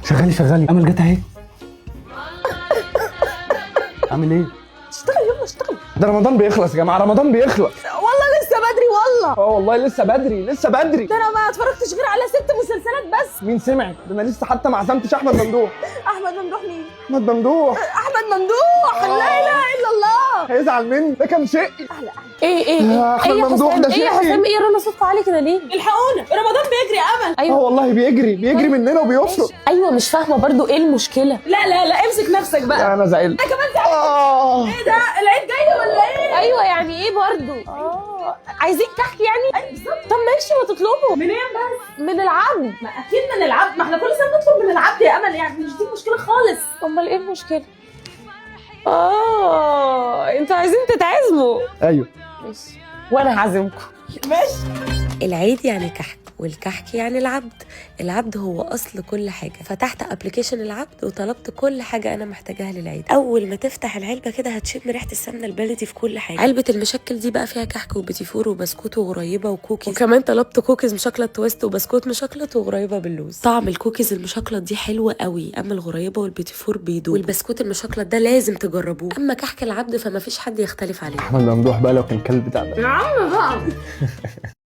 شغالي امل جت اهي. عامل ايه؟ اشتغل يلا اشتغل. ده رمضان بيخلص يا جماعه، رمضان بيخلص. والله لسه بدري والله. والله لسه بدري. ده انا ما اتفرجتش غير على 6 مسلسلات بس. مين سمعك؟ ده انا لسه حتى ما عزمتش احمد ممدوح. احمد ممدوح مين؟ احمد ممدوح لا اله الا الله. هيزعل مني، ده كان شقي. اهلا يا أحمد ممدوح ده ايه يا شقي. حسام؟ ايه رنا صوتكم عالي كده ليه؟ الحقونا رمضان بيجري امل. اه والله بيجري مننا وبيفرق. ايوه مش فاهمه برضو ايه المشكله. لا امسك نفسك بقى. انا زعلت. انا كمان زعلت. ايه ده العيد جاي ولا ايه؟ ايوه يعني ايه برضو؟ عايزين كحك يعني؟ ايوه بالظبط. طب ماشي ما تطلبوا. منين بس؟ من العبد. ما اكيد من العبد، ما احنا كل سنه بنطلب من العبد يا امل، يعني مش دي المشكله خالص. امال ايه المشكله؟ انتوا عايزين تتعزموا. ايوه ماشي وانا هعزمكم. ماشي. العيد يعني كحك، والكحك يعني العبد. العبد هو اصل كل حاجه. فتحت ابلكيشن العبد وطلبت كل حاجه انا محتاجاها للعيد. اول ما تفتح العلبه كده هتشم ريحه السمنه البلدي في كل حاجه. علبه المشكل دي بقى فيها كحك وبيتي فور وبسكوت وغريبه وكوكيز، وكمان طلبت كوكيز مشكلت تويست وبسكوت مشكلت وغريبه باللوز. طعم الكوكيز المشكلت دي حلوه قوي، اما الغريبه والبيتي فور بيدوب، والبسكوت المشكلت ده لازم تجربوه. اما كحك العبد فما فيش حد يختلف عليه. احمد ممدوح بقى لو كان كلب بتاع ده. يا عم بقى